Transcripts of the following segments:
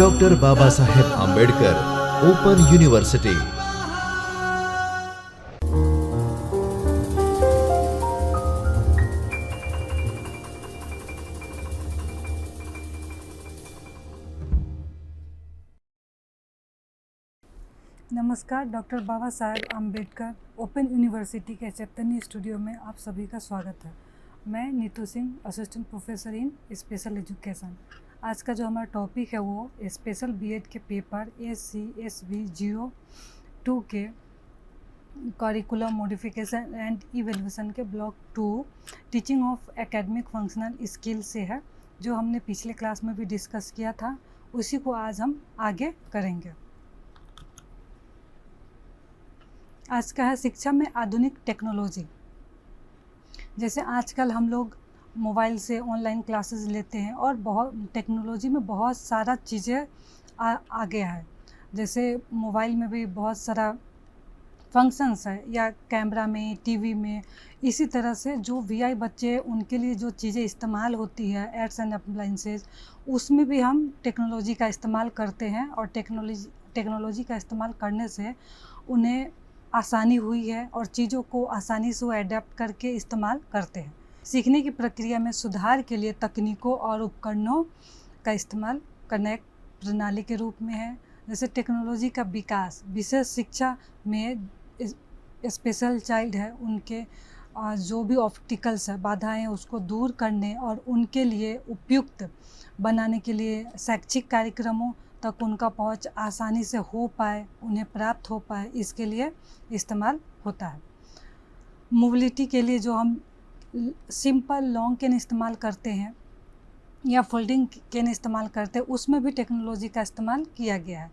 Doctor Baba Saheb Ambedkar open university. नमस्कार, doctor Baba Saheb Ambedkar open university के चैतन्य studio में आप सभी का स्वागत है। मैं Neetu Singh, assistant professor in special education. आज का जो हमारा टॉपिक है वो स्पेशल बीएड के पेपर SCSB 02 के करिकुलम मॉडिफिकेशन एंड इवैल्यूएशन के block 2 teaching of academic functional skill से है, जो हमने पिछले क्लास में भी डिस्कस किया था। उसी को आज हम आगे करेंगे। आज का है शिक्षा में आधुनिक टेक्नोलॉजी। जैसे आजकल हम लोग मोबाइल से ऑनलाइन क्लासेस लेते हैं और बहुत टेक्नोलॉजी में बहुत सारा चीज़ें आ गया है। जैसे मोबाइल में भी बहुत सारा फंक्शंस है, या कैमरा में, टीवी में। इसी तरह से जो वीआई बच्चे उनके लिए जो चीज़ें इस्तेमाल होती है, एड्स एंड अप्लाइंसेस, उसमें भी हम टेक्नोलॉजी का इस्तेमाल करते हैं। और टेक्नोलॉजी का इस्तेमाल करने से उन्हें आसानी हुई है और चीज़ों को आसानी से वो एडेप्ट करके इस्तेमाल करते हैं। सीखने की प्रक्रिया में सुधार के लिए तकनीकों और उपकरणों का इस्तेमाल करना एक प्रणाली के रूप में है। जैसे टेक्नोलॉजी का विकास विशेष शिक्षा में स्पेशल चाइल्ड है, उनके जो भी ऑब्स्टिकल्स है, बाधाएं, उसको दूर करने और उनके लिए उपयुक्त बनाने के लिए शैक्षिक कार्यक्रमों तक उनका पहुंच आसानी से हो पाए, उन्हें प्राप्त हो पाए, इसके लिए इस्तेमाल होता है। मोबिलिटी के लिए जो हम सिंपल लॉन्ग कैन इस्तेमाल करते हैं या फोल्डिंग कैन इस्तेमाल करते हैं, उसमें भी टेक्नोलॉजी का इस्तेमाल किया गया है।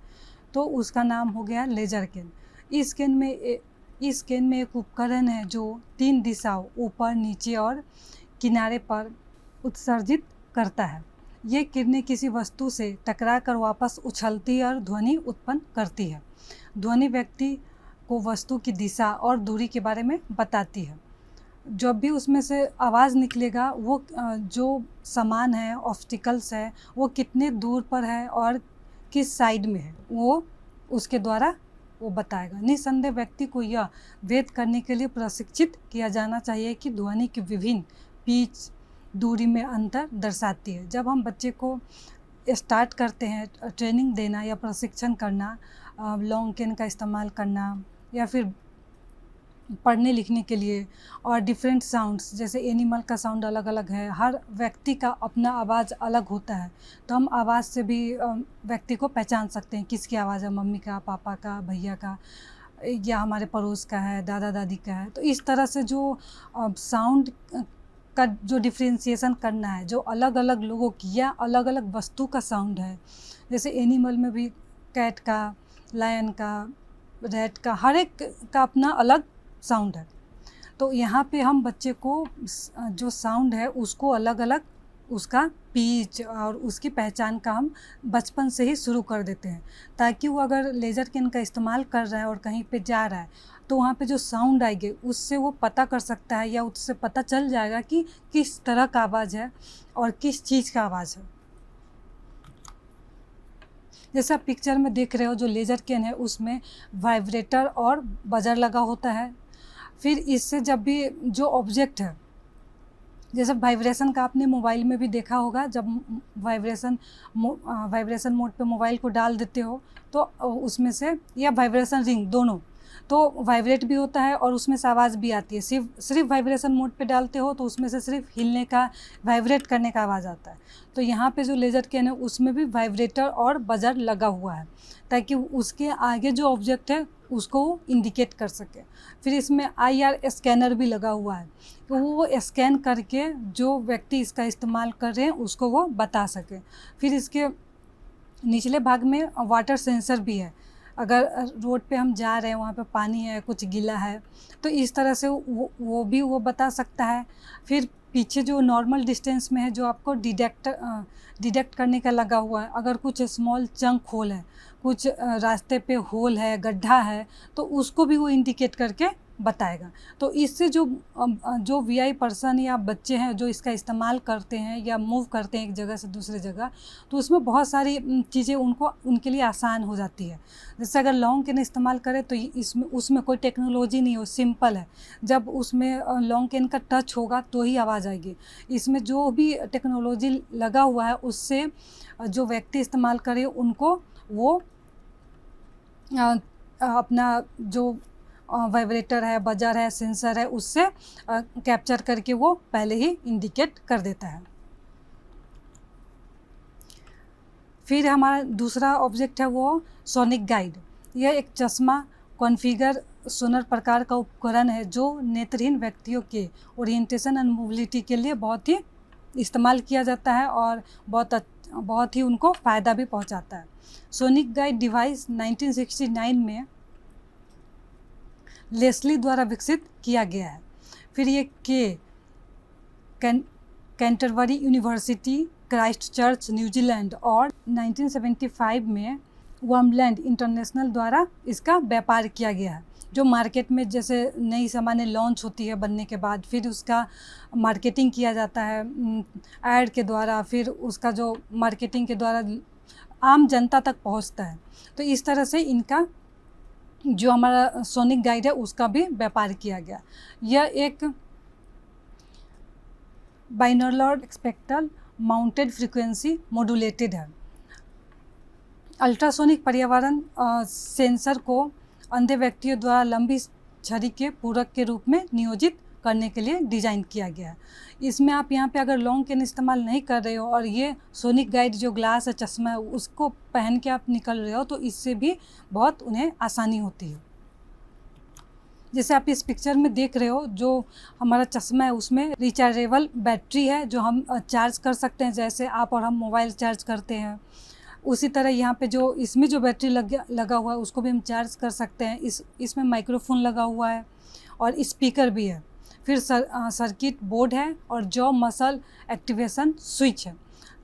तो उसका नाम हो गया लेजर कैन। इस कैन में एक उपकरण है जो 3 दिशाओं, ऊपर, नीचे और किनारे पर उत्सर्जित करता है। ये किरणें किसी वस्तु से टकराकर वापस उछलती और ध्वनि उत्पन्न करती है। ध्वनि व्यक्ति को वस्तु की दिशा और दूरी के बारे में बताती है। जब भी उसमें से आवाज़ निकलेगा, वो जो सामान है, ऑब्स्टिकल्स है, वो कितने दूर पर है और किस साइड में है, वो उसके द्वारा वो बताएगा। निस्संदेह व्यक्ति को यह भेद करने के लिए प्रशिक्षित किया जाना चाहिए कि ध्वनि की विभिन्न पिच, दूरी में अंतर दर्शाती है। जब हम बच्चे को स्टार्ट करते हैं ट्रेनिंग देना या प्रशिक्षण करना, लॉन्ग कैन का इस्तेमाल करना या फिर पढ़ने लिखने के लिए, और डिफरेंट साउंड्स, जैसे एनिमल का साउंड अलग अलग है, हर व्यक्ति का अपना आवाज़ अलग होता है। तो हम आवाज़ से भी व्यक्ति को पहचान सकते हैं किसकी आवाज़ है, मम्मी का, पापा का, भैया का, या हमारे पड़ोस का है, दादा दादी का है। तो इस तरह से जो साउंड का जो डिफ्रेंशिएशन करना है, जो अलग अलग लोगों की या अलग अलग वस्तु का साउंड है। जैसे एनिमल में भी कैट का, लायन का, रैट का, हर एक का अपना अलग साउंड है। तो यहाँ पे हम बच्चे को जो साउंड है उसको अलग अलग, उसका पिच और उसकी पहचान का हम बचपन से ही शुरू कर देते हैं, ताकि वो अगर लेजर कैन का इस्तेमाल कर रहा है और कहीं पे जा रहा है तो वहाँ पे जो साउंड आएगी उससे वो पता कर सकता है, या उससे पता चल जाएगा कि किस तरह का आवाज़ है और किस चीज़ का आवाज़ है। जैसे आप पिक्चर में देख रहे हो, जो लेजर कैन है उसमें वाइब्रेटर और बजर लगा होता है। फिर इससे जब भी जो ऑब्जेक्ट है, जैसे वाइब्रेशन का आपने मोबाइल में भी देखा होगा, जब वाइब्रेशन मोड पे मोबाइल को डाल देते हो तो उसमें से, या वाइब्रेशन रिंग, दोनों, तो वाइब्रेट भी होता है और उसमें से आवाज़ भी आती है। सिर्फ वाइब्रेशन मोड पे डालते हो तो उसमें से सिर्फ हिलने का, वाइब्रेट करने का आवाज़ आता है। तो यहाँ पे जो लेजर कैन है उसमें भी वाइब्रेटर और बजर लगा हुआ है, ताकि उसके आगे जो ऑब्जेक्ट है उसको इंडिकेट कर सके। फिर इसमें IR स्कैनर भी लगा हुआ है, तो वो स्कैन करके जो व्यक्ति इसका इस्तेमाल कर रहे हैं उसको वो बता सके। फिर इसके निचले भाग में वाटर सेंसर भी है। अगर रोड पे हम जा रहे हैं, वहाँ पे पानी है, कुछ गीला है, तो इस तरह से वो भी वो बता सकता है। फिर पीछे जो नॉर्मल डिस्टेंस में है, जो आपको डिटेक्ट करने का लगा हुआ है, अगर कुछ स्मॉल चंक होल है, कुछ रास्ते पे होल है, गड्ढा है, तो उसको भी वो इंडिकेट करके बताएगा। तो इससे जो वीआई पर्सन या बच्चे हैं जो इसका इस्तेमाल करते हैं या मूव करते हैं एक जगह से दूसरी जगह, तो उसमें बहुत सारी चीज़ें उनके लिए आसान हो जाती है। जैसे अगर लॉन्ग कैन इस्तेमाल करें तो इसमें उसमें कोई टेक्नोलॉजी नहीं हो, सिंपल है। जब उसमें लॉन्ग कैन का टच होगा तो ही आवाज़ आएगी। इसमें जो भी टेक्नोलॉजी लगा हुआ है उससे जो व्यक्ति इस्तेमाल करे उनको वो अपना जो वाइब्रेटर है, बजर है, सेंसर है, उससे कैप्चर करके वो पहले ही इंडिकेट कर देता है। फिर हमारा दूसरा ऑब्जेक्ट है वो सोनिक गाइड। यह एक चश्मा कॉन्फ़िगर सोनर प्रकार का उपकरण है जो नेत्रहीन व्यक्तियों के ओरिएंटेशन एंड मोबिलिटी के लिए बहुत ही इस्तेमाल किया जाता है और बहुत ही उनको फ़ायदा भी पहुंचाता है। सोनिक गाइड डिवाइस 1969 में लेस्ली द्वारा विकसित किया गया है। फिर ये Canterbury university, Christ church, New Zealand और 1975 में वर्मलैंड इंटरनेशनल द्वारा इसका व्यापार किया गया है। जो मार्केट में जैसे नई सामानें लॉन्च होती है बनने के बाद, फिर उसका मार्केटिंग किया जाता है ऐड के द्वारा, फिर उसका जो मार्केटिंग के द्वारा आम जनता तक पहुंचता है। तो इस तरह से इनका जो हमारा सोनिक गाइड है उसका भी व्यापार किया गया। यह एक binocular spectral mounted frequency modulated है। अल्ट्रासोनिक पर्यावरण सेंसर को अंधे व्यक्तियों द्वारा लंबी छड़ी के पूरक के रूप में नियोजित करने के लिए डिज़ाइन किया गया है। इसमें आप यहाँ पे अगर लॉन्ग कैन इस्तेमाल नहीं कर रहे हो और ये सोनिक गाइड जो ग्लास है, चश्मा है, उसको पहन के आप निकल रहे हो तो इससे भी बहुत उन्हें आसानी होती है। जैसे आप इस पिक्चर में देख रहे हो, जो हमारा चश्मा है उसमें रिचार्जेबल बैटरी है जो हम चार्ज कर सकते हैं, जैसे आप और हम मोबाइल चार्ज करते हैं। उसी तरह यहाँ पे जो इसमें जो बैटरी लगा हुआ है उसको भी हम चार्ज कर सकते हैं। इसमें माइक्रोफोन लगा हुआ है और स्पीकर भी है। फिर सर्किट बोर्ड है और जॉ मसल एक्टिवेशन स्विच है।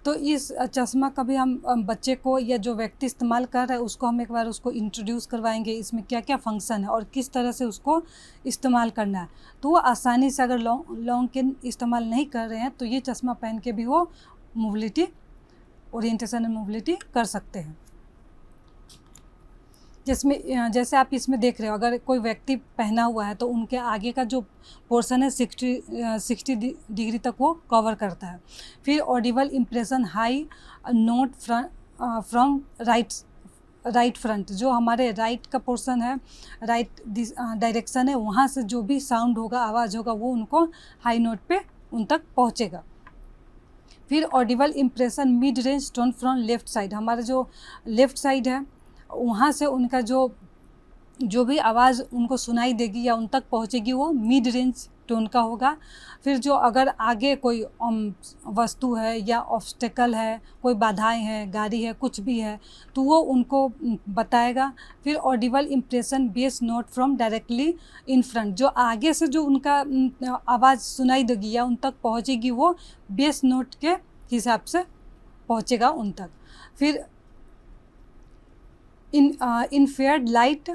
तो इस चश्मा का भी हम बच्चे को या जो व्यक्ति इस्तेमाल कर रहा है उसको हम एक बार उसको इंट्रोड्यूस करवाएंगे, इसमें क्या क्या फंक्शन है और किस तरह से उसको इस्तेमाल करना है। तो वो आसानी से, अगर लॉन्ग कैन इस्तेमाल नहीं कर रहे हैं तो ये चश्मा पहन के भी वो मोबिलिटी, ओरिएंटेशन एंड मोबिलिटी कर सकते हैं। जैसे आप इसमें देख रहे हो, अगर कोई व्यक्ति पहना हुआ है तो उनके आगे का जो पोर्शन है 60 डिग्री तक वो कवर करता है। फिर Audible impression high note from right front, जो हमारे राइट का पोर्शन है, राइट डायरेक्शन है, वहाँ से जो भी साउंड होगा, आवाज़ होगा, वो उनको हाई नोट पे उन तक पहुँचेगा। फिर Audible impression mid range tone from left side, हमारा जो लेफ़्ट साइड है वहाँ से उनका जो भी आवाज़ उनको सुनाई देगी या उन तक पहुँचेगी वो मिड रेंज टोन का होगा। फिर जो अगर आगे कोई वस्तु है या ऑब्स्टेकल है, कोई बाधाएं हैं, गाड़ी है, कुछ भी है, तो वो उनको बताएगा। फिर Audible impression base note from directly in front, जो आगे से जो उनका आवाज़ सुनाई देगी या उन तक पहुँचेगी वो बेस नोट के हिसाब से पहुँचेगा उन तक। फिर इनफेयर्ड लाइट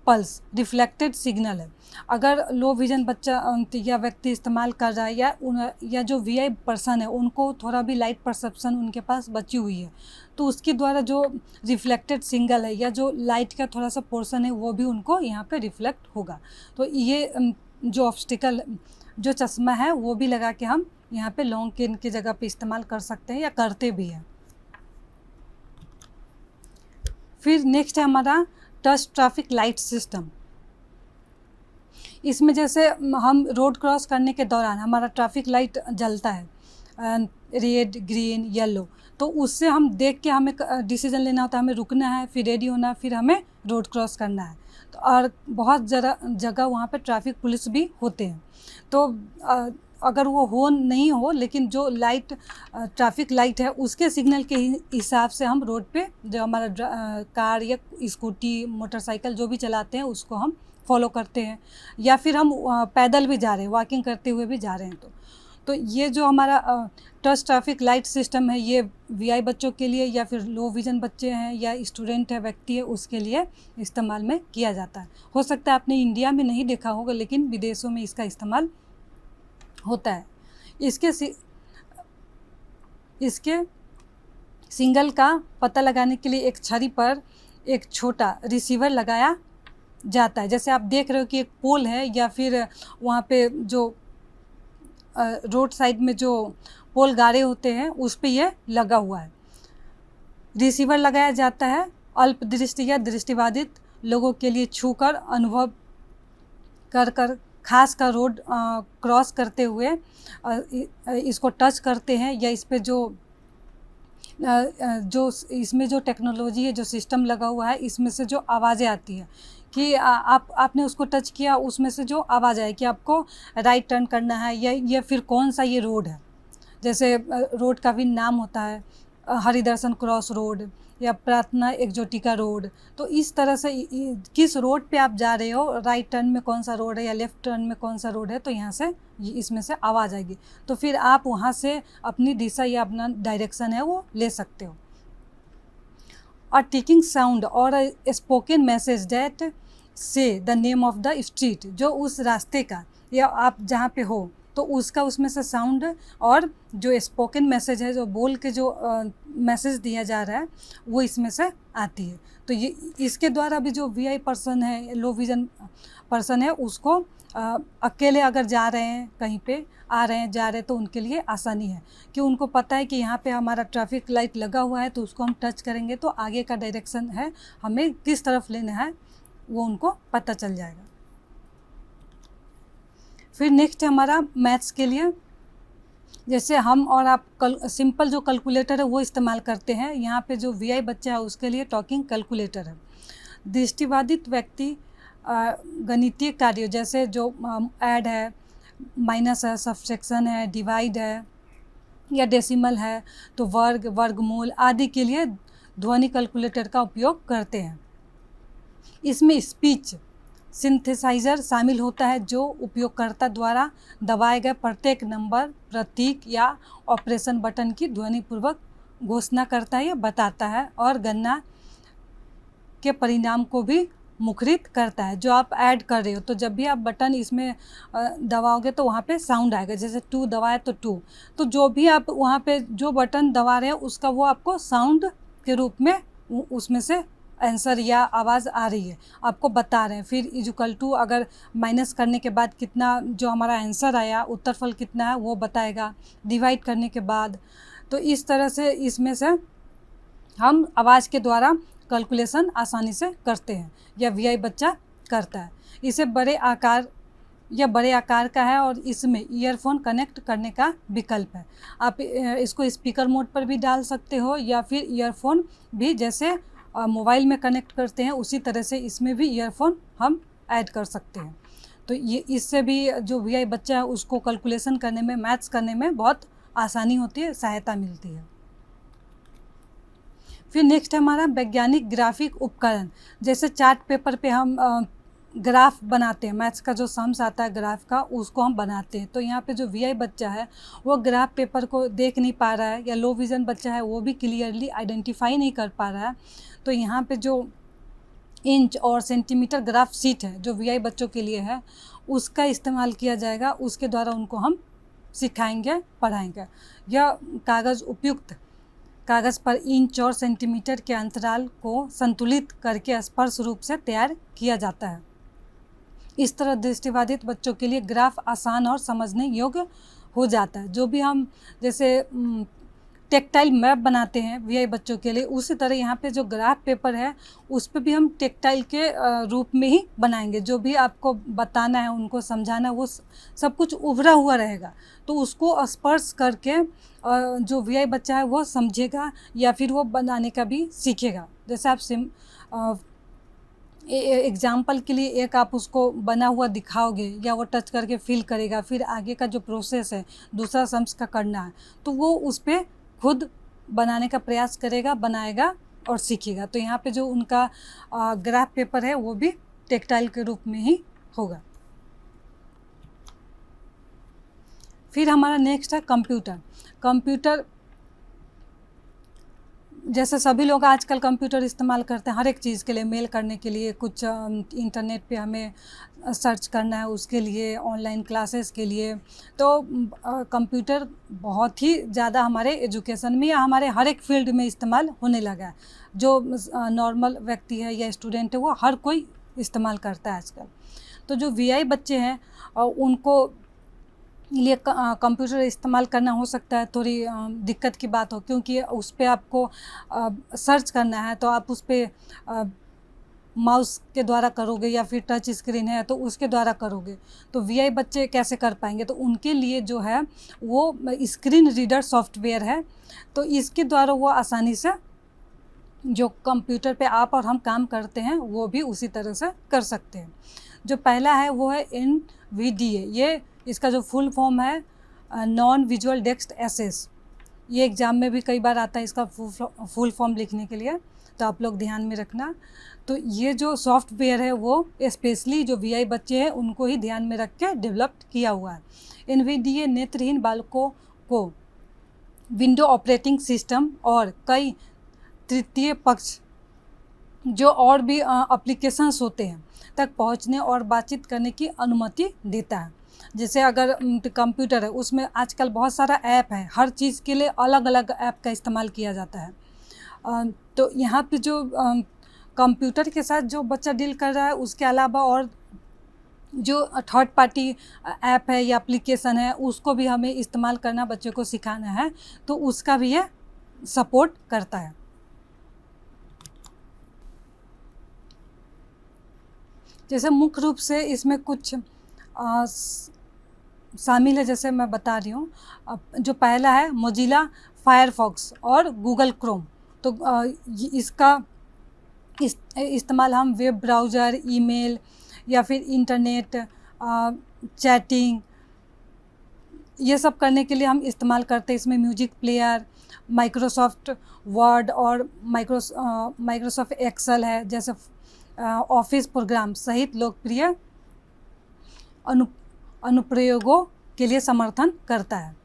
पल्स रिफ्लेक्टेड सिग्नल है, अगर लो विजन बच्चा या व्यक्ति इस्तेमाल कर रहा है या जो वीआई पर्सन है उनको थोड़ा भी लाइट परसेप्शन उनके पास बची हुई है, तो उसके द्वारा जो रिफ्लेक्टेड सिग्नल है या जो लाइट का थोड़ा सा पोर्शन है वो भी उनको यहाँ पे रिफ्लेक्ट होगा। तो ये जो ऑब्स्टिकल जो चश्मा है वो भी लगा के हम यहाँ पे लॉन्ग कैन की जगह पे इस्तेमाल कर सकते हैं या करते भी हैं। फिर नेक्स्ट है हमारा टच ट्रैफिक लाइट सिस्टम। इसमें जैसे हम रोड क्रॉस करने के दौरान हमारा ट्रैफिक लाइट जलता है, रेड, ग्रीन, येलो, तो उससे हम देख के हमें डिसीजन लेना होता है, हमें रुकना है, फिर रेडी होना है, फिर हमें रोड क्रॉस करना है। तो और बहुत जगह वहाँ पे ट्रैफिक पुलिस भी होते हैं। तो अगर वो नहीं हो, लेकिन जो लाइट ट्रैफिक लाइट है उसके सिग्नल के हिसाब से हम रोड पे जो हमारा कार या स्कूटी, मोटरसाइकिल जो भी चलाते हैं उसको हम फॉलो करते हैं, या फिर हम पैदल भी जा रहे हैं, वॉकिंग करते हुए भी जा रहे हैं। तो ये जो हमारा टच ट्रैफिक लाइट सिस्टम है, ये वीआई बच्चों के लिए या फिर लो विजन बच्चे हैं या स्टूडेंट है, व्यक्ति है, उसके लिए इस्तेमाल में किया जाता है। हो सकता है आपने इंडिया में नहीं देखा होगा, लेकिन विदेशों में इसका इस्तेमाल होता है। इसके सिग्नल का पता लगाने के लिए एक छड़ी पर एक छोटा रिसीवर लगाया जाता है। जैसे आप देख रहे हो कि एक पोल है या फिर वहाँ पे जो रोड साइड में जो पोल गाड़े होते हैं उस पे ये लगा हुआ है। रिसीवर लगाया जाता है अल्प दृष्टि या दृष्टिबाधित लोगों के लिए छूकर अनुभव कर खास कर रोड क्रॉस करते हुए इसको टच करते हैं, या इस पे जो इसमें जो टेक्नोलॉजी है, जो सिस्टम लगा हुआ है, इसमें से जो आवाज़ें आती है कि आपने उसको टच किया, उसमें से जो आवाज़ आए कि आपको राइट टर्न करना है या फिर कौन सा ये रोड है। जैसे रोड का भी नाम होता है, हरिदर्शन क्रॉस रोड या प्रार्थना एक्जोटिका रोड। तो इस तरह से किस रोड पे आप जा रहे हो, राइट टर्न में कौन सा रोड है या लेफ़्ट टर्न में कौन सा रोड है, तो यहाँ से इसमें से आवाज़ आएगी। तो फिर आप वहाँ से अपनी दिशा या अपना डायरेक्शन है वो ले सकते हो। और टिकिंग साउंड और स्पोकन मैसेज दैट से the name of the street, जो उस रास्ते का या आप जहाँ पे हो तो उसका उसमें से साउंड और जो स्पोकन मैसेज है, जो बोल के जो मैसेज दिया जा रहा है, वो इसमें से आती है। तो ये इसके द्वारा भी जो वीआई पर्सन है, लो विजन पर्सन है, उसको अकेले अगर जा रहे हैं, कहीं पे आ रहे हैं, जा रहे हैं, तो उनके लिए आसानी है कि उनको पता है कि यहाँ पे हमारा ट्रैफिक लाइट लगा हुआ है, तो उसको हम टच करेंगे तो आगे का डायरेक्शन है, हमें किस तरफ लेना है, वो उनको पता चल जाएगा। फिर नेक्स्ट है हमारा मैथ्स के लिए। जैसे हम और आप सिंपल जो कैलकुलेटर है वो इस्तेमाल करते हैं, यहाँ पे जो वीआई बच्चा है उसके लिए टॉकिंग कैलकुलेटर है। दृष्टिबाधित व्यक्ति गणितीय कार्यों जैसे जो ऐड है, माइनस है, सब्सट्रैक्शन है, डिवाइड है या डेसिमल है, तो वर्ग, वर्गमूल आदि के लिए ध्वनि कैलकुलेटर का उपयोग करते हैं। इसमें स्पीच सिंथेसाइज़र शामिल होता है, जो उपयोगकर्ता द्वारा दबाए गए प्रत्येक नंबर, प्रतीक या ऑपरेशन बटन की ध्वनिपूर्वक घोषणा करता है या बताता है, और गणना के परिणाम को भी मुखरित करता है। जो आप ऐड कर रहे हो, तो जब भी आप बटन इसमें दबाओगे तो वहाँ पे साउंड आएगा। जैसे 2 दबाए तो 2, तो जो भी आप वहाँ पे जो बटन दबा रहे हो उसका वो आपको साउंड के रूप में उसमें से आंसर या आवाज़ आ रही है, आपको बता रहे हैं। फिर इक्वल टू अगर माइनस करने के बाद कितना जो हमारा आंसर आया, उत्तरफल कितना है, वो बताएगा, डिवाइड करने के बाद। तो इस तरह से इसमें से हम आवाज़ के द्वारा कैलकुलेशन आसानी से करते हैं या वीआई बच्चा करता है। इसे बड़े आकार का है और इसमें ईयरफोन कनेक्ट करने का विकल्प है। आप इसको स्पीकर मोड पर भी डाल सकते हो या फिर ईयरफोन भी जैसे मोबाइल में कनेक्ट करते हैं उसी तरह से इसमें भी ईयरफोन हम ऐड कर सकते हैं। तो ये इससे भी जो वीआई बच्चा है उसको कैलकुलेशन करने में, मैथ्स करने में बहुत आसानी होती है, सहायता मिलती है। फिर नेक्स्ट है हमारा वैज्ञानिक ग्राफिक उपकरण। जैसे चार्ट पेपर पे हम ग्राफ बनाते हैं, मैथ्स का जो सम्स आता है ग्राफ का, उसको हम बनाते हैं। तो यहाँ पे जो वीआई बच्चा है वो ग्राफ पेपर को देख नहीं पा रहा है, या लो विज़न बच्चा है वो भी क्लियरली आइडेंटिफाई नहीं कर पा रहा है। तो यहाँ पे जो इंच और सेंटीमीटर ग्राफ शीट है जो वीआई बच्चों के लिए है, उसका इस्तेमाल किया जाएगा। उसके द्वारा उनको हम सिखाएंगे, पढ़ाएंगे। यह कागज़ उपयुक्त कागज़ पर इंच और सेंटीमीटर के अंतराल को संतुलित करके स्पर्श रूप से तैयार किया जाता है। इस तरह दृष्टिबाधित बच्चों के लिए ग्राफ आसान और समझने योग्य हो जाता है। जो भी हम जैसे टेक्टाइल मैप बनाते हैं वीआई बच्चों के लिए, उसी तरह यहाँ पे जो ग्राफ पेपर है उस पे भी हम टेक्टाइल के रूप में ही बनाएंगे। जो भी आपको बताना है, उनको समझाना है, वो सब कुछ उभरा हुआ रहेगा। तो उसको स्पर्श करके जो वीआई बच्चा है वो समझेगा या फिर वो बनाने का भी सीखेगा। जैसे आप एग्जाम्पल के लिए एक आप उसको बना हुआ दिखाओगे या वो टच करके फील करेगा, फिर आगे का जो प्रोसेस है दूसरा सम्स का करना है, तो वो उस पर खुद बनाने का प्रयास करेगा, बनाएगा और सीखेगा। तो यहाँ पे जो उनका ग्राफ पेपर है वो भी टेक्टाइल के रूप में ही होगा। फिर हमारा नेक्स्ट है कंप्यूटर। कंप्यूटर जैसे सभी लोग आजकल कंप्यूटर इस्तेमाल करते हैं हर एक चीज़ के लिए, मेल करने के लिए, कुछ इंटरनेट पे हमें सर्च करना है उसके लिए, ऑनलाइन क्लासेस के लिए। तो कंप्यूटर बहुत ही ज़्यादा हमारे एजुकेशन में या हमारे हर एक फील्ड में इस्तेमाल होने लगा है। जो नॉर्मल व्यक्ति है या स्टूडेंट है वो हर कोई इस्तेमाल करता है आजकल। तो जो वीआई बच्चे हैं उनको लिए कंप्यूटर इस्तेमाल करना हो सकता है थोड़ी दिक्कत की बात हो, क्योंकि उस पे आपको सर्च करना है तो आप उस पे माउस के द्वारा करोगे या फिर टच स्क्रीन है तो उसके द्वारा करोगे। तो वीआई बच्चे कैसे कर पाएंगे? तो उनके लिए जो है वो स्क्रीन रीडर सॉफ्टवेयर है, तो इसके द्वारा वो आसानी से जो कंप्यूटर पे आप और हम काम करते हैं वो भी उसी तरह से कर सकते हैं। जो पहला है वो है NVDA। ये इसका जो फुल फॉर्म है नॉन विजुअल डेस्क एक्सेस। ये एग्ज़ाम में भी कई बार आता है इसका फुल फॉर्म लिखने के लिए, तो आप लोग ध्यान में रखना। तो ये जो सॉफ्टवेयर है वो स्पेशली जो वीआई बच्चे हैं उनको ही ध्यान में रख के डेवलप किया हुआ है। NVDA नेत्रहीन बालकों को विंडो ऑपरेटिंग सिस्टम और कई तृतीय पक्ष जो और भी एप्लीकेशंस होते हैं तक पहुंचने और बातचीत करने की अनुमति देता है। जैसे अगर कंप्यूटर है उसमें आजकल बहुत सारा ऐप है, हर चीज़ के लिए अलग अलग ऐप का इस्तेमाल किया जाता है। तो यहाँ पे जो कंप्यूटर के साथ जो बच्चा डील कर रहा है उसके अलावा और जो थर्ड पार्टी ऐप है या एप्लीकेशन है उसको भी हमें इस्तेमाल करना बच्चे को सिखाना है, तो उसका भी ये सपोर्ट करता है। जैसे मुख्य रूप से इसमें कुछ शामिल है, जैसे मैं बता रही हूँ। जो पहला है मोजिला फायरफॉक्स और गूगल क्रोम। तो इसका इस्तेमाल हम वेब ब्राउज़र, ईमेल या फिर इंटरनेट चैटिंग ये सब करने के लिए हम इस्तेमाल करते हैं। इसमें म्यूजिक प्लेयर, माइक्रोसॉफ्ट वर्ड और माइक्रोसॉफ्ट एक्सेल है जैसे ऑफिस प्रोग्राम सहित लोकप्रिय अनुप्रयोगों के लिए समर्थन करता है।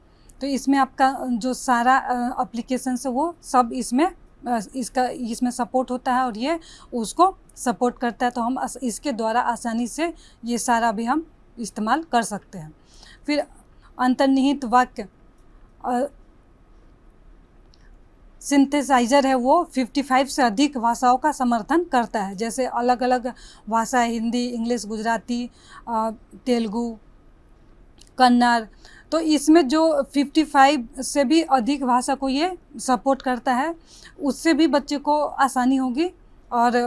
तो इसमें आपका जो सारा एप्लीकेशन है वो सब इसमें सपोर्ट होता है और ये उसको सपोर्ट करता है। तो हम इसके द्वारा आसानी से ये सारा भी हम इस्तेमाल कर सकते हैं। फिर अंतर्निहित वाक्य सिंथेसाइज़र है वो 55 से अधिक भाषाओं का समर्थन करता है। जैसे अलग अलग भाषा है, हिंदी, इंग्लिश, गुजराती, तेलुगु, कन्नड़। तो इसमें जो 55 से भी अधिक भाषा को ये सपोर्ट करता है, उससे भी बच्चे को आसानी होगी और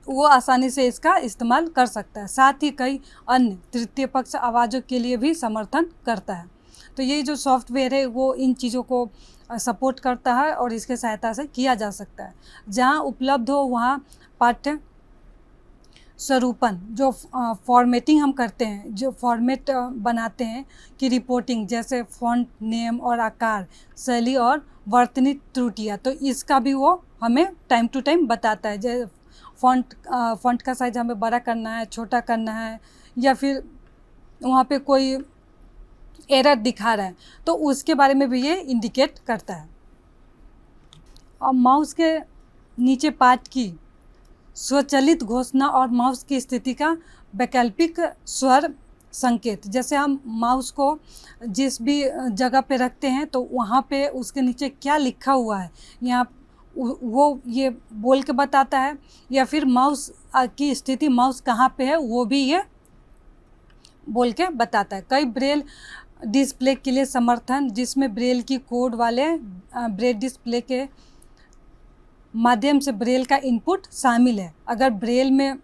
वो आसानी से इसका इस्तेमाल कर सकता है। साथ ही कई अन्य तृतीय पक्ष आवाज़ों के लिए भी समर्थन करता है। तो ये जो सॉफ्टवेयर है वो इन चीज़ों को सपोर्ट करता है और इसके सहायता से किया जा सकता है। जहाँ उपलब्ध हो वहाँ पाठ्य स्वरूपन जो फॉर्मेटिंग हम करते हैं, जो फॉर्मेट बनाते हैं कि रिपोर्टिंग, जैसे फ़ॉन्ट नेम और आकार, शैली और वर्तनी त्रुटियाँ, तो इसका भी वो हमें टाइम टू टाइम बताता है। जैसे फ़ॉन्ट का साइज़ हमें बड़ा करना है, छोटा करना है, या फिर वहाँ पे कोई एरर दिखा रहा है तो उसके बारे में भी ये इंडिकेट करता है। और माउस के नीचे पार्ट की स्वचालित घोषणा और माउस की स्थिति का वैकल्पिक स्वर संकेत। जैसे हम माउस को जिस भी जगह पे रखते हैं तो वहाँ पे उसके नीचे क्या लिखा हुआ है यहाँ वो ये बोल के बताता है, या फिर माउस की स्थिति, माउस कहाँ पे है वो भी ये बोल के बताता है। कई ब्रेल डिस्प्ले के लिए समर्थन, जिसमें ब्रेल की कोड वाले ब्रेल डिस्प्ले के माध्यम से ब्रेल का इनपुट शामिल है। अगर ब्रेल में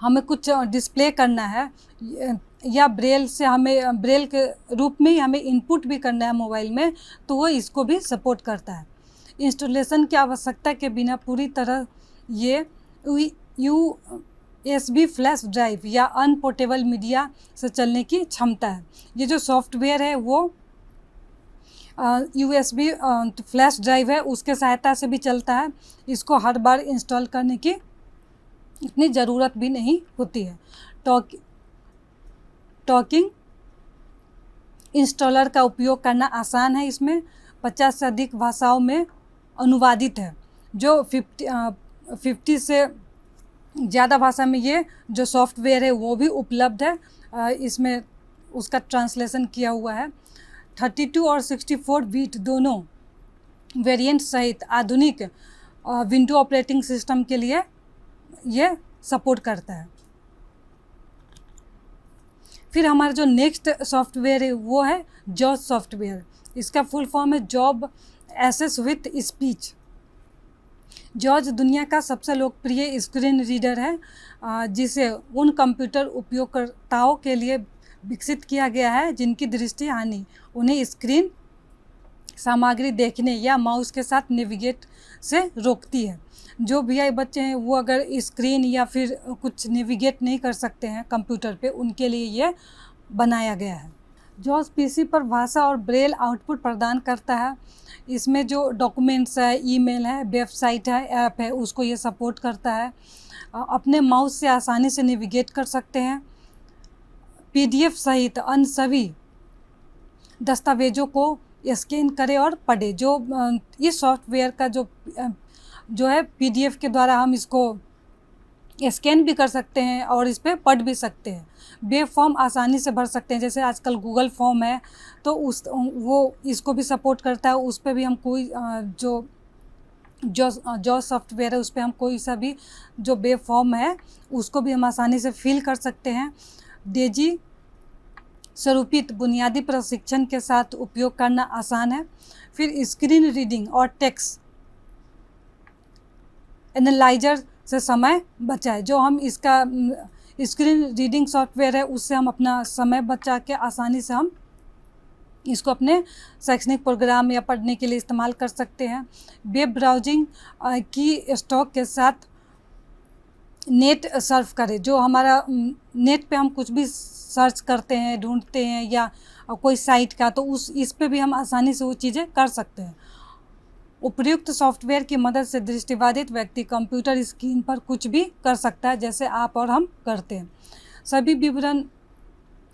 हमें कुछ डिस्प्ले करना है या ब्रेल से हमें ब्रेल के रूप में ही हमें इनपुट भी करना है मोबाइल में, तो वो इसको भी सपोर्ट करता है। इंस्टॉलेशन की आवश्यकता के बिना पूरी तरह ये USB फ्लैश ड्राइव या अनपोर्टेबल मीडिया से चलने की क्षमता है। ये जो सॉफ्टवेयर है वो USB फ्लैश ड्राइव है उसके सहायता से भी चलता है। इसको हर बार इंस्टॉल करने की इतनी ज़रूरत भी नहीं होती है। टॉकिंग इंस्टॉलर का उपयोग करना आसान है। इसमें 50 से अधिक भाषाओं में अनुवादित है। जो 50 से ज़्यादा भाषा में ये जो सॉफ्टवेयर है वो भी उपलब्ध है। इसमें उसका ट्रांसलेशन किया हुआ है। 32 और 64 बीट दोनों वेरिएंट सहित आधुनिक विंडो ऑपरेटिंग सिस्टम के लिए ये सपोर्ट करता है। फिर हमारा जो नेक्स्ट सॉफ्टवेयर है वो है जॉज सॉफ्टवेयर। इसका फुल फॉर्म है जॉब एसेस विथ स्पीच। जॉज दुनिया का सबसे लोकप्रिय स्क्रीन रीडर है, जिसे उन कंप्यूटर उपयोगकर्ताओं के लिए विकसित किया गया है जिनकी दृष्टि हानि उन्हें स्क्रीन सामग्री देखने या माउस के साथ नेविगेट से रोकती है। जो वीआई बच्चे हैं वो अगर स्क्रीन या फिर कुछ नेविगेट नहीं कर सकते हैं कंप्यूटर पे, उनके लिए ये बनाया गया है। जॉज पीसी पर भाषा और ब्रेल आउटपुट प्रदान करता है। इसमें जो डॉक्यूमेंट्स है, ईमेल है, वेबसाइट है, ऐप है, उसको ये सपोर्ट करता है। अपने माउस से आसानी से नेविगेट कर सकते हैं। पीडीएफ सहित अन्य सभी दस्तावेजों को स्कैन करें और पढ़े। जो इस सॉफ्टवेयर का जो है पीडीएफ के द्वारा हम इसको स्कैन भी कर सकते हैं और इस पर पढ़ भी सकते हैं। वेब फॉर्म आसानी से भर सकते हैं, जैसे आजकल गूगल फॉर्म है तो वो इसको भी सपोर्ट करता है। उस पर भी हम कोई जो सॉफ्टवेयर है उस पर हम कोई सा भी जो वेब फॉर्म है उसको भी हम आसानी से फिल कर सकते हैं। डेजी स्वरूपित बुनियादी प्रशिक्षण के साथ उपयोग करना आसान है। फिर स्क्रीन रीडिंग और टेक्स्ट एनालाइजर से समय बचाए। जो हम इसका स्क्रीन रीडिंग सॉफ्टवेयर है उससे हम अपना समय बचा के आसानी से हम इसको अपने शैक्षणिक प्रोग्राम या पढ़ने के लिए इस्तेमाल कर सकते हैं। वेब ब्राउजिंग की स्टॉक के साथ नेट सर्फ करें। जो हमारा नेट पे हम कुछ भी सर्च करते हैं, ढूंढते हैं या कोई साइट का, तो इस पे भी हम आसानी से वो चीज़ें कर सकते हैं। उपयुक्त सॉफ्टवेयर की मदद से दृष्टिबाधित व्यक्ति कंप्यूटर स्क्रीन पर कुछ भी कर सकता है, जैसे आप और हम करते हैं। सभी विवरण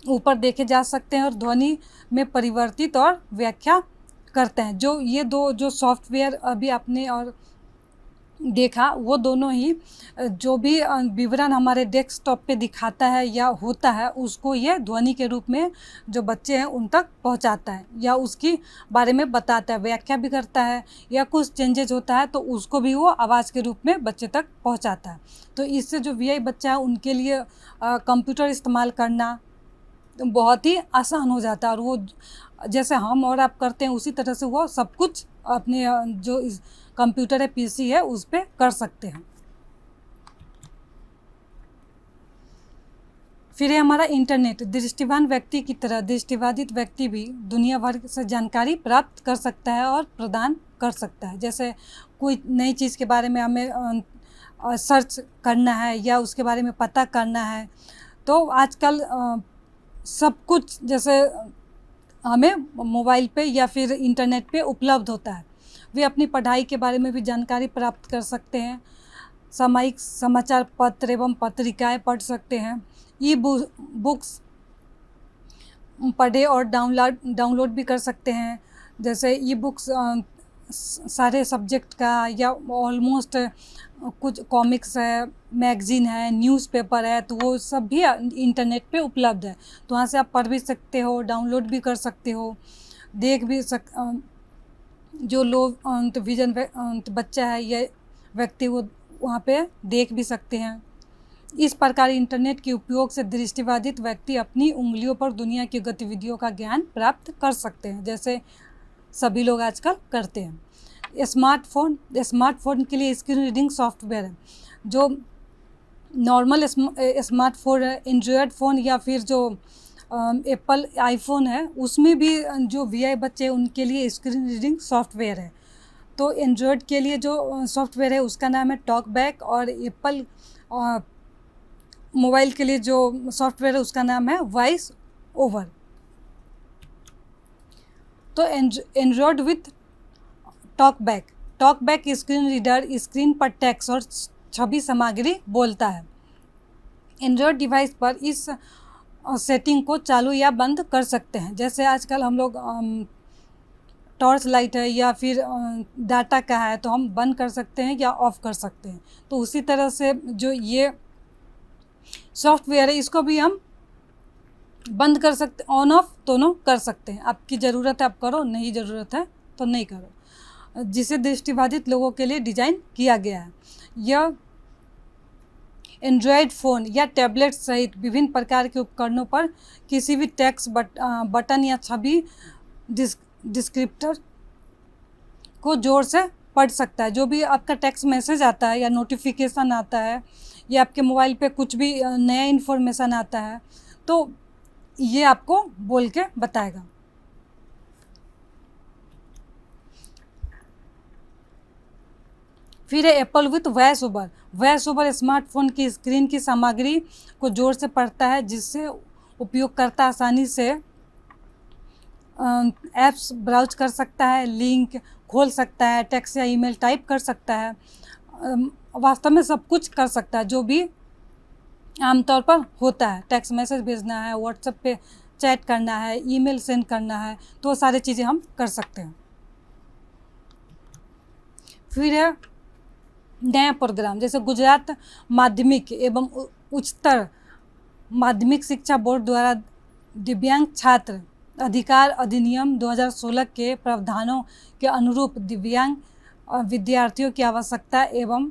ऊपर देखे जा सकते हैं और ध्वनि में परिवर्तित और व्याख्या करते हैं। जो ये दो जो सॉफ्टवेयर अभी आपने और देखा, वो दोनों ही जो भी विवरण हमारे डेस्कटॉप पे दिखाता है या होता है, उसको ये ध्वनि के रूप में जो बच्चे हैं उन तक पहुंचाता है या उसकी बारे में बताता है, व्याख्या भी करता है, या कुछ चेंजेज होता है तो उसको भी वो आवाज़ के रूप में बच्चे तक पहुंचाता है। तो इससे जो वीआई बच्चा है उनके लिए कंप्यूटर इस्तेमाल करना बहुत ही आसान हो जाता है, और वो जैसे हम और आप करते हैं उसी तरह से वो सब कुछ अपने जो कंप्यूटर है, पीसी है, उस पर कर सकते हैं। फिर है हमारा इंटरनेट। दृष्टिवान व्यक्ति की तरह दृष्टिबाधित व्यक्ति भी दुनिया भर से जानकारी प्राप्त कर सकता है और प्रदान कर सकता है। जैसे कोई नई चीज़ के बारे में हमें सर्च करना है या उसके बारे में पता करना है, तो आजकल सब कुछ जैसे हमें मोबाइल पे या फिर इंटरनेट पे उपलब्ध होता है। वे अपनी पढ़ाई के बारे में भी जानकारी प्राप्त कर सकते हैं। सामयिक समाचार पत्र एवं पत्रिकाएं पढ़ सकते हैं। ई बुक्स पढ़े और डाउनलोड भी कर सकते हैं। जैसे ई बुक्स सारे सब्जेक्ट का या ऑलमोस्ट कुछ कॉमिक्स है, मैगज़ीन है, न्यूज़पेपर है, तो वो सब भी इंटरनेट पे उपलब्ध है। तो वहाँ से आप पढ़ भी सकते हो, डाउनलोड भी कर सकते हो, देख भी जो लो विजन बच्चा है या व्यक्ति वो वहाँ पे देख भी सकते हैं। इस प्रकार इंटरनेट के उपयोग से दृष्टिबाधित व्यक्ति अपनी उंगलियों पर दुनिया की गतिविधियों का ज्ञान प्राप्त कर सकते हैं, जैसे सभी लोग आजकल करते हैं। स्मार्टफोन के लिए स्क्रीन रीडिंग सॉफ्टवेयर है। जो नॉर्मल स्मार्टफोन है, एंड्रॉयड फ़ोन या फिर जो एप्पल आईफोन है, उसमें भी जो वीआई बच्चे हैं उनके लिए स्क्रीन रीडिंग सॉफ्टवेयर है। तो एंड्रॉयड के लिए जो सॉफ्टवेयर है उसका नाम है टॉकबैक, और एप्पल मोबाइल के लिए जो सॉफ्टवेयर है उसका नाम है वॉइस ओवर। तो Android with talkback screen reader screen पर टेक्स्ट और छवि सामग्री बोलता है। एंड्रॉयड डिवाइस पर इस सेटिंग को चालू या बंद कर सकते हैं। जैसे आजकल हम लोग टॉर्च लाइट है या फिर डाटा का है तो हम बंद कर सकते हैं या ऑफ़ कर सकते हैं। तो उसी तरह से जो ये सॉफ्टवेयर है इसको भी हम बंद कर सकते, ऑन ऑफ दोनों कर सकते हैं। आपकी ज़रूरत है आप करो, नहीं ज़रूरत है तो नहीं करो, जिसे दृष्टिबाधित लोगों के लिए डिज़ाइन किया गया है। यह एंड्रॉयड फ़ोन या टैबलेट सहित विभिन्न प्रकार के उपकरणों पर किसी भी टेक्स्ट बटन या छवि डिस्क्रिप्टर को जोर से पढ़ सकता है। जो भी आपका टेक्स्ट मैसेज आता है या नोटिफिकेशन आता है या आपके मोबाइल पे कुछ भी नया इन्फॉर्मेशन आता है तो ये आपको बोल के बताएगा। फिर है Apple with voice over. Voice over smartphone की स्क्रीन की सामग्री को जोर से पढ़ता है, जिससे उपयोगकर्ता आसानी से ऐप्स ब्राउज कर सकता है, लिंक खोल सकता है, टेक्स्ट या ईमेल टाइप कर सकता है, वास्तव में सब कुछ कर सकता है जो भी आमतौर पर होता है। टेक्स्ट मैसेज भेजना है, व्हाट्सएप पे चैट करना है, ईमेल सेंड करना है, तो वो सारी चीज़ें हम कर सकते हैं। फिर है नया प्रोग्राम, जैसे गुजरात माध्यमिक एवं उच्चतर माध्यमिक शिक्षा बोर्ड द्वारा दिव्यांग छात्र अधिकार अधिनियम 2016 के प्रावधानों के अनुरूप दिव्यांग विद्यार्थियों की आवश्यकता एवं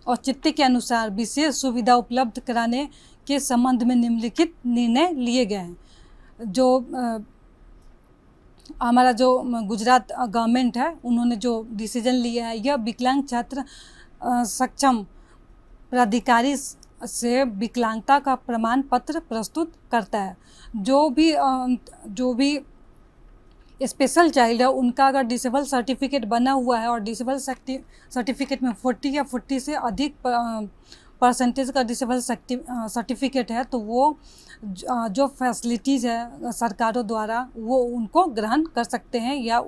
औचित्य के अनुसार विशेष सुविधा उपलब्ध कराने के संबंध में निम्नलिखित निर्णय लिए गए हैं। जो हमारा जो गुजरात गवर्नमेंट है उन्होंने जो डिसीजन लिया है, यह विकलांग छात्र सक्षम प्राधिकारी से विकलांगता का प्रमाण पत्र प्रस्तुत करता है। जो भी स्पेशल चाइल्ड है उनका अगर डिसेबल सर्टिफिकेट बना हुआ है और डिसेबल सर्टिफिकेट में 40 या 40 से अधिक परसेंटेज का डिसेबल सर्टिफिकेट है तो वो जो फैसिलिटीज़ है सरकारों द्वारा वो उनको ग्रहण कर सकते हैं या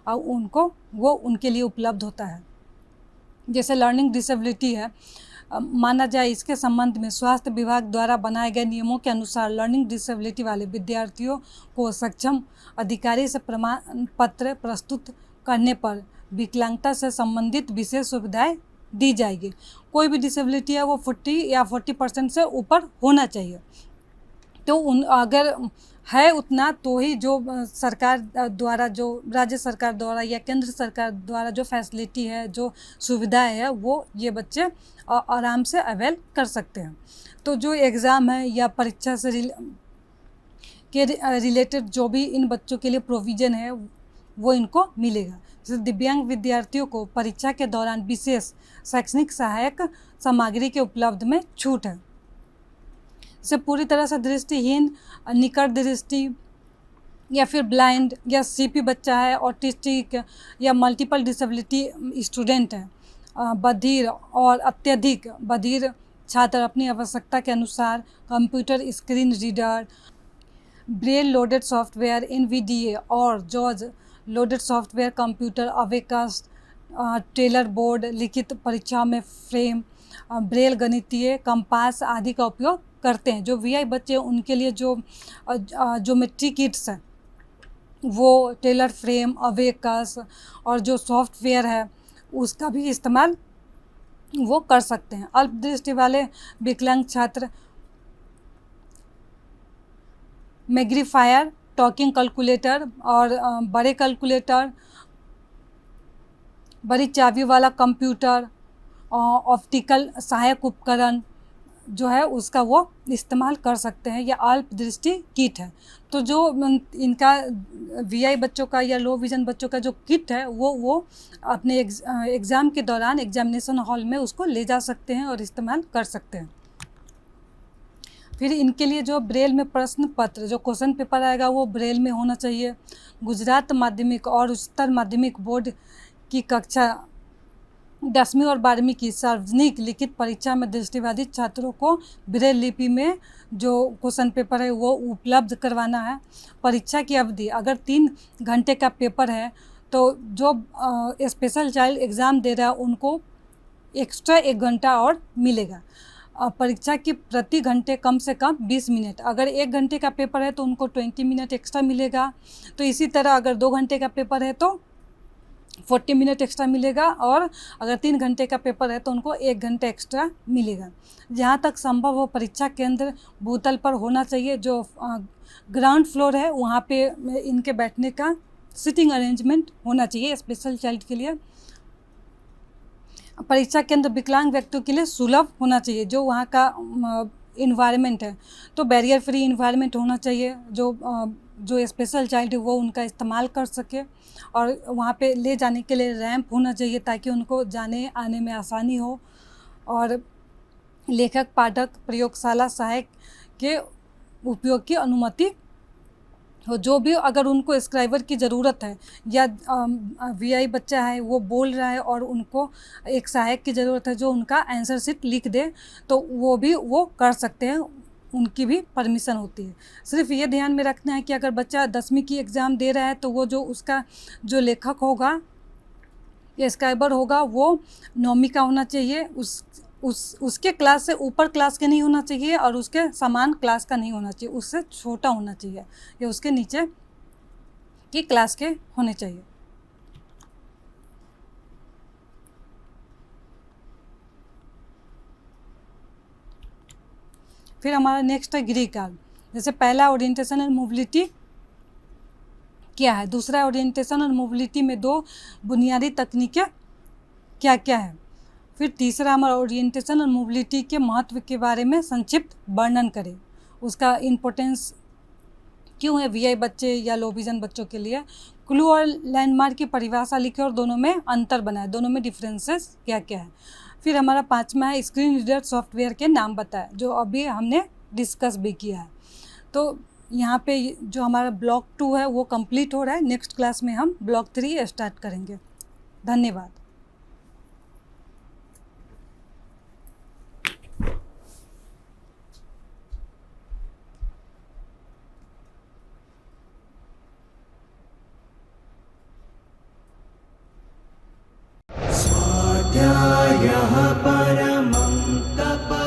उनको वो उनके लिए उपलब्ध होता है। जैसे लर्निंग डिसेबिलिटी है, माना जाए इसके संबंध में स्वास्थ्य विभाग द्वारा बनाए गए नियमों के अनुसार लर्निंग डिसेबिलिटी वाले विद्यार्थियों को सक्षम अधिकारी से प्रमाण पत्र प्रस्तुत करने पर विकलांगता से संबंधित विशेष सुविधाएं दी जाएगी। कोई भी डिसेबिलिटी है वो 40 या 40% से ऊपर होना चाहिए। तो अगर है उतना तो ही जो सरकार द्वारा, जो राज्य सरकार द्वारा या केंद्र सरकार द्वारा जो फैसिलिटी है, जो सुविधाएं है, वो ये बच्चे आराम से अवेल कर सकते हैं। तो जो एग्ज़ाम है या परीक्षा से रिलेटेड जो भी इन बच्चों के लिए प्रोविज़न है वो इनको मिलेगा। जैसे दिव्यांग विद्यार्थियों को परीक्षा के दौरान विशेष शैक्षणिक सहायक सामग्री के उपलब्ध में छूट है। से पूरी तरह से दृष्टिहीन, निकट दृष्टि या फिर ब्लाइंड या सीपी बच्चा है, ऑटिस्टिक या मल्टीपल डिसेबिलिटी स्टूडेंट है, बधिर और अत्यधिक बधिर छात्र अपनी आवश्यकता के अनुसार computer screen reader, Braille loaded software NVDA और JAWS loaded software computer abacus, Taylor board लिखित परीक्षा में फ्रेम, ब्रेल गणितीय कंपास आदि का उपयोग करते हैं। जो VI बच्चे उनके लिए जो ज्योमेट्री किट्स है वो टेलर फ्रेम, अवेकस और जो सॉफ्टवेयर है उसका भी इस्तेमाल वो कर सकते हैं। अल्पदृष्टि वाले विकलांग छात्र मैग्नीफायर, टॉकिंग कैलकुलेटर और बड़े कैलकुलेटर, बड़ी चाबी वाला कंप्यूटर, ऑप्टिकल सहायक उपकरण जो है उसका वो इस्तेमाल कर सकते हैं, या अल्प दृष्टि किट है। तो जो इनका VI बच्चों का या लो विजन बच्चों का जो किट है वो अपने एग्ज़ाम के दौरान एग्जामिनेशन हॉल में उसको ले जा सकते हैं और इस्तेमाल कर सकते हैं। फिर इनके लिए जो ब्रेल में प्रश्न पत्र, जो क्वेश्चन पेपर आएगा वो ब्रेल में होना चाहिए। गुजरात माध्यमिक और उच्चतर माध्यमिक बोर्ड की कक्षा 10वीं और 12वीं की सार्वजनिक लिखित परीक्षा में दृष्टिबाधित छात्रों को ब्रेल लिपि में जो क्वेश्चन पेपर है वो उपलब्ध करवाना है। परीक्षा की अवधि अगर 3 घंटे का पेपर है तो जो स्पेशल चाइल्ड एग्ज़ाम दे रहा है उनको एक्स्ट्रा 1 घंटा और मिलेगा। परीक्षा की प्रति घंटे कम से कम 20 मिनट, अगर 1 घंटे का पेपर है तो उनको 20 मिनट एक्स्ट्रा मिलेगा। तो इसी तरह अगर 2 घंटे का पेपर है तो 40 मिनट एक्स्ट्रा मिलेगा, और अगर 3 घंटे का पेपर है तो उनको 1 घंटा एक्स्ट्रा मिलेगा। जहाँ तक संभव हो परीक्षा केंद्र भूतल पर होना चाहिए। जो ग्राउंड फ्लोर है वहाँ पे इनके बैठने का सिटिंग अरेंजमेंट होना चाहिए स्पेशल चाइल्ड के लिए। परीक्षा केंद्र विकलांग व्यक्तियों के लिए सुलभ होना चाहिए। जो वहाँ का इन्वायरमेंट है तो बैरियर फ्री इन्वायरमेंट होना चाहिए, जो स्पेशल चाइल्ड है वो उनका इस्तेमाल कर सके। और वहाँ पे ले जाने के लिए रैंप होना चाहिए ताकि उनको जाने आने में आसानी हो। और लेखक पाठक प्रयोगशाला सहायक के उपयोग की अनुमति हो। जो भी अगर उनको स्क्राइबर की ज़रूरत है या वीआई बच्चा है वो बोल रहा है और उनको एक सहायक की ज़रूरत है जो उनका आंसर शीट लिख दे, तो वो भी वो कर सकते हैं, उनकी भी परमिशन होती है। सिर्फ ये ध्यान में रखना है कि अगर बच्चा 10वीं की एग्ज़ाम दे रहा है तो वो जो उसका जो लेखक होगा या स्क्राइबर होगा वो 9वीं का होना चाहिए। उसके क्लास से ऊपर क्लास के नहीं होना चाहिए और उसके समान क्लास का नहीं होना चाहिए, उससे छोटा होना चाहिए या उसके नीचे की क्लास के होने चाहिए। फिर हमारा नेक्स्ट है ग्री कार्ड। जैसे पहला ओरिएंटेशन एंड मोबिलिटी क्या है, दूसरा ओरिएंटेशन और मोबिलिटी में 2 बुनियादी तकनीकें क्या क्या है, फिर तीसरा हमारा ओरिएंटेशन और मोबिलिटी के महत्व के बारे में संक्षिप्त वर्णन करें, उसका इम्पोर्टेंस क्यों है वीआई बच्चे या लो विजन बच्चों के लिए। क्लू और लैंडमार्क की परिभाषा लिखें और दोनों में अंतर बनाए, दोनों में डिफरेंसेस क्या क्या है। फिर हमारा 5वां है स्क्रीन रीडर सॉफ्टवेयर के नाम बताए, जो अभी हमने डिस्कस भी किया है। तो यहाँ पे जो हमारा ब्लॉक 2 है वो कंप्लीट हो रहा है। नेक्स्ट क्लास में हम ब्लॉक 3 स्टार्ट करेंगे। धन्यवाद। स्वाध्यायः परमं तप